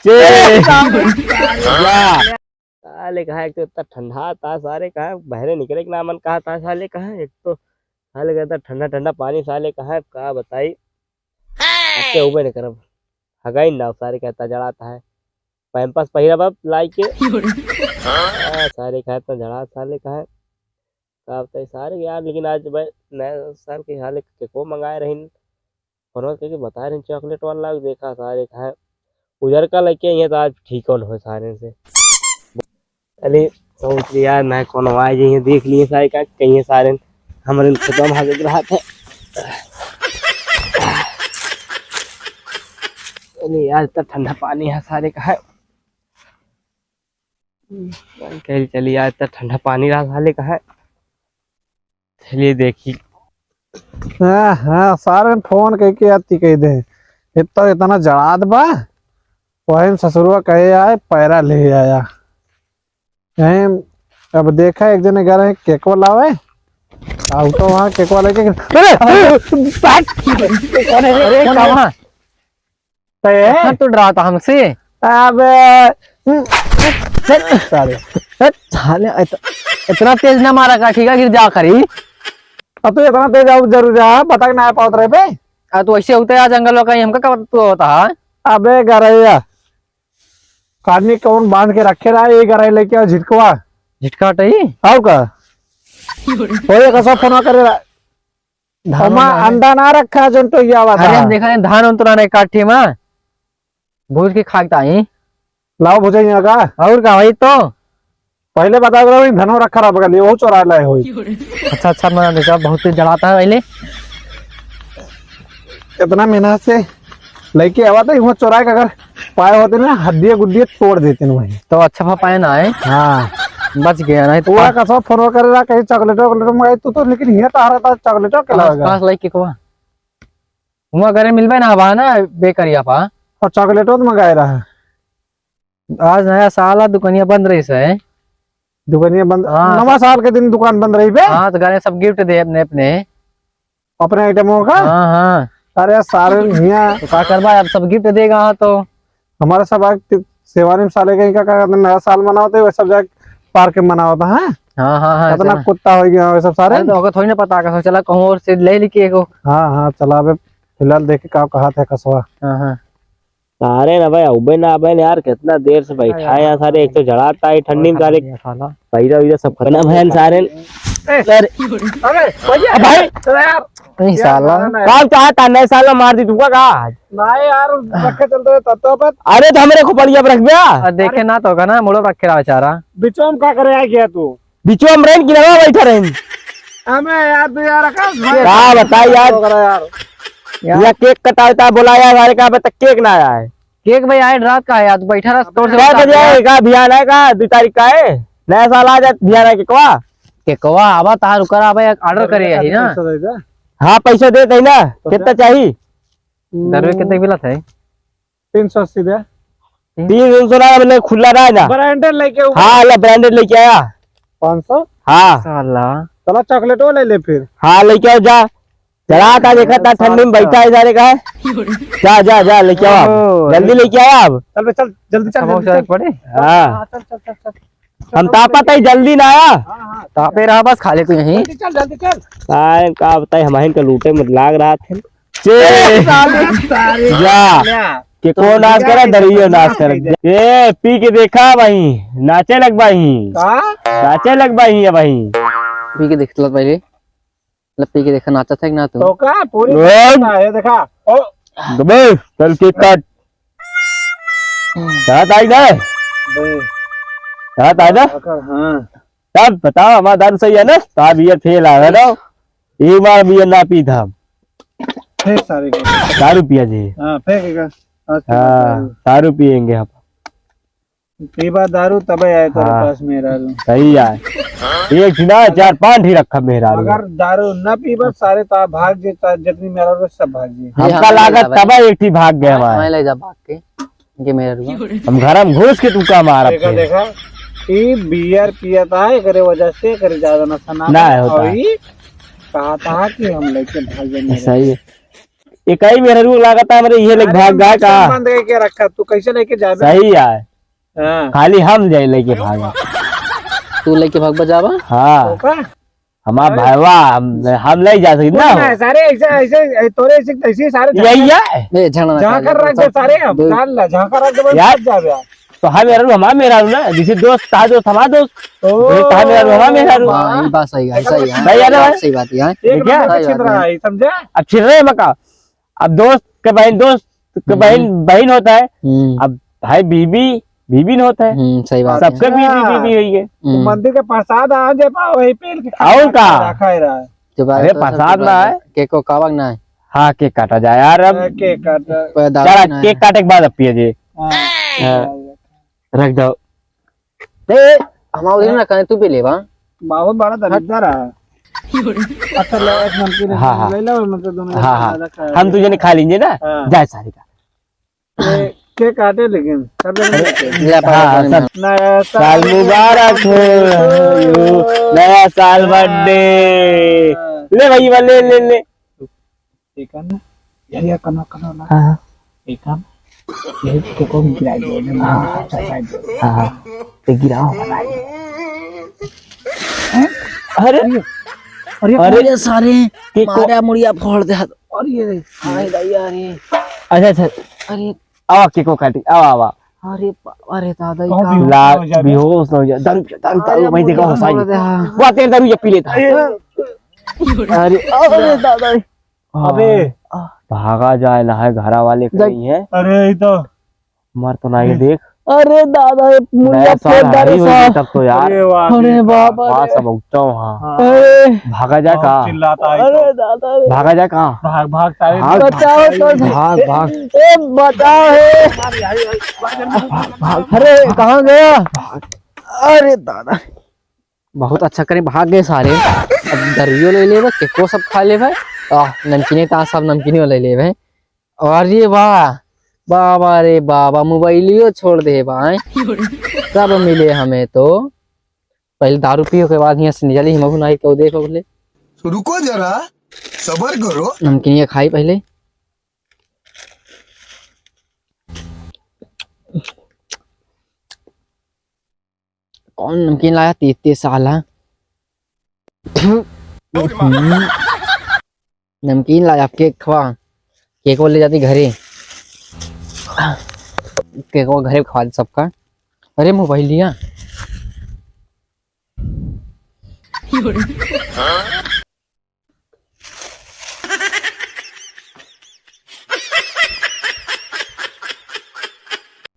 साले कहा एक तो इतना ठंडा था, सारे कहा बहरे निकले के नामन कहा था, साले कहा एक तो साले कहता ठंडा ठंडा पानी, साले कहा बताई अच्छे उबे न करब हगाई ना, सारे कहता जड़ाता है पैंपस पहिरा बाप लाई के सारे कहता जड़ा, साले कहा बताई सारे यार। लेकिन आज भाई नया साल के हाल को मंगाए रही फोन करके बता रहे चॉकलेट वाला, देखा सारे कहा उधर का लेके ये तो आज ठीक हो सारे से। अरे सोच लिया ना कौन आए जाइए, देख लिए सारे का कहीं सारे हमारे खत्म हाथ रहा था। अरे आज तक ठंडा पानी है सारे का है, चलिए आज तक ठंडा पानी रहा साले का है, चलिए देखी। हाँ हाँ सारे फोन करके आती कह दे इतना जड़ात बा, वही ससुरवा कहे आए पैरा ले आया। यही अब देखा एक जने कह रहे केकवा लावे, आओ तो वहाँ केकवा लेके तू डरा था हमसे। अब साले साले इतना तेज ना मारा का, ठीक है गिर जा खरी। अब तो इतना तेज आओ जरूर जा पता नहीं पाउत रहे पे। तो ऐसे होते यार जंगल में कहीं हमका कब तू होता है। अबे गरैया काटनी कौन बांध के रखे रहा, ये गरई लेके आओ झिटकवा झिटका हटाई आओ का होए कसो फोन करे धमा अंडा ना रखा जन तो ये आवा था। अरे हम देखा नहीं धान उतरा नहीं काठी में भूज के खाता ही लाओ भुजाइए का और का भाई तो पहले बता दो धनो रखा रहा बगल वो चोरा लाए हो। अच्छा अच्छा मना देखा बहुत तेज जलाता है पहले इतना मेहनत से लेके आवा था, वहाँ चोराए का अगर पाए होते ना हड्डियां गुड्डियां तोड़ देते वही तो अच्छा पाया ना है। हाँ बच गया नहीं तो पूरा कसो फोन करे रहा कहीं चॉकलेट मंगाई तो लेकिन ये तो रहा था चॉकलेट पास लाइक के हुआ घरे मिलबे ना बा ना बेकरिया पा और चॉकलेट तो मंगाए रहा। आज नया साल दुकानिया बंद रही है, दुकानिया बंद। हाँ। नवा साल के दिन दुकान बंद रही पे। हाँ तो घरे सब गिफ्ट दे अपने अपने अपने आइटमों का। हाँ हाँ अरे सारे यहाँ तो क्या करवा अब सब गिफ्ट देगा। हाँ तो हमारे सब सेवानी साले का नया साल मनाते हुए सब जाके पार्क में मना होता है। हाँ हाँ हाँ कितना कुत्ता हो गया सब सारे तो होगा थोड़ी ना पता का चला कहूँ और से ले लिखिए को। हाँ हाँ चला अबे फिलहाल देखे का कहा था कसवा। हाँ हाँ सारे ना भाई उबे ना अबे यार कितना देर से बैठा है यहाँ सारे, एक तो जड़ाता है ठंडी में साले पैरा वैरा सब खत्म भैन सारे। भाई नहीं साला काम चाहता नए साल में मार दी तुमका का नहीं यार रखे चलते तत्व पर। अरे तो हमारे को बढ़िया रख दिया देखे ना तो होगा ना मुड़ो रखे रहा बेचारा बिचो में क्या करे आ गया तू बीचो में रेन की लगा बैठा रहे हमें यार तू यार क्या बताई यार या केक कटाता बोला यार हमारे कहा तक केक ना आया है। केक भाई आए रात का है यार बैठा रहा स्टोर से 4 बजे आएगा बिहान है का 2 तारीख का है नया साल आ जाए बिहान है केकवा केकवा आवा तार करा भाई ऑर्डर करे यही ना। हाँ पैसा देते ना कितना चाहिए दरवे कितने मिला था 380 दे 300 खुला रहा ना ब्रांडेड लेके हाँ ब्रांडेड लेके आया 500। हाँ साला चलो चॉकलेट वो ले ले फिर। हाँ लेके आओ जा चला था देखा था ठंडी में बैठा है सारे का है जा जा जा लेके आओ जल्दी लेके आया अब चल चल जल्दी चल पड़े। हाँ चल चल चल हम तापा था जल्दी ना आया तापे रहा बस खा ले तू यहीं जल्दी चल का बताए हमारे का लूटे में लाग रहा था जा कि कौन नाच करा दरियो नाच कर ए पी के देखा वही नाचे लग भाई नाचे लग भाई है भाई पी के देख लो पहले पी के देखा नाचा था कि ना तो का पूरी है देखा ओ दबे चल के काट साथ आई ना साथ आई ना हाँ तब बताओ हमारा दारू सही है ना साहब ये फेल आ रहा ना एक बार बियर ना पी था फेंक सारे दारू पिया जी हाँ फेंकेगा हाँ दारू पियेंगे आप पी बार दारू तब आए तेरे पास मेरा सही है एक ना 4-5 ही रखा मेरा अगर दारू न पी बस सारे भाग जे जितनी मेरा सब भाग जी हमका लागत तब एक ही भाग गया हमारा ले जा भाग के ये मेरा हम घर में घुस के तू का मारा देखा देखा ये बियर पिया था करे वजह से करे ज्यादा नशा ना होता कहा था कि हम लेके भाग जाएंगे। सही है एक ही मेरा रूल लागता है मेरे ये लेके भाग गया का बंद करके रखा तू कैसे लेके जाबे? सही है हाँ खाली हम जाए लेके भागा तू लेके भाग बजावा हाँ ओका हमारा भाईवा हम नहीं जा सकते ना ना सारे ऐसे ऐसे तोरे ऐसे सारे यही है बे झगड़ा जहाँ कर रख दे सारे अब जान ला जहाँ कर रख दे बस यार। जाबे। तो हम मेरा रू हमारा मेरा रू ना जिसे दोस्त था दोस्त हमारा दोस्त कहा मेरा रू हमारा मेरा रू हाँ ये बात सही है सही है सही है ना भाई? सही बात है एक क्या? नंबर पे छिल रहा है समझा? अब छिड़ रहे मका अब दोस्त के बहन बहन होता है अब भाई बीबी बीबी न होता है सही बात है सबके बीबी बीबी हुई है मंदिर के प्रसाद आ जाए पाओ वही पेल के और का? रखा ही रहा है। जो बात अरे है, तो प्रसाद सब ना है केक को कावक ना है हाँ केक काटा जाए यार अब के काट पर दारू चला ना है। केक काटे के बाद अब पिए जी रख दो ए हमारा उधर ना कने तू भी ले बा बहुत बड़ा दरिद्र है। अच्छा ले एक नमकीन हाँ, हाँ। ले लो मतलब दोनों हाँ हाँ रखा है। हम तुझे नहीं खा लेंगे ना हाँ। जाए सारी का ये के काटे लेकिन सब लोग नहीं खाते। ले पा हाँ सब नया साल मुबारक हो you, नया साल बर्थडे ले भाई ले ले ले ठीक है ना ये कनो कनो ना हाँ ठीक है ये के को गिरा दो ना हाँ तो गिराओ अरे अरे अरे सारे केक को मारा मुड़िया फोड़ दे और ये हाय दैया रे अच्छा अच्छा अरे आवा केक को काटी आवा आवा अरे अरे दादा कहाँ का भी हो? ला बेहोश ना हो जाए दारू दारू दारू मैं देखा हो साई वो तेरे दारू ये पी लेता है अरे अरे दादा अबे भागा जाए ना है घरा वाले कहीं है अरे ये तो मर तो ना ये देख अरे दादा मुड़िया नया फोड़ साल हारी डाले हो साहब तब तो यार अरे वाह अरे बाबा वहाँ सब उगता हूँ हाँ अरे भागा जा कहाँ चिल्लाता है अरे दादा रे भागा जा कहाँ भाग भाग सारे भाग बचाओ तो भाग भाग ए बचाओ है अरे कहाँ गया अरे दादा बहुत अच्छा करे भाग गए सारे अब दरियो ले ले केको सब खा ले भाई नमकीने कहाँ सब नमकीने ले ले भाई अरे वाह बाबा रे बाबा मोबाइलियो छोड़ दे भाई सब मिले हमें तो पहले दारू पियो के बाद यहाँ से निकली हिमू नाई को देखो बोले रुको जरा सबर करो। नमकीनिया खाई पहले कौन नमकीन लाया 33 साल है नमकीन लाया केक खवा केक वो ले जाती घरे केक वो घरे खवा दे सबका अरे मोबाइल लिया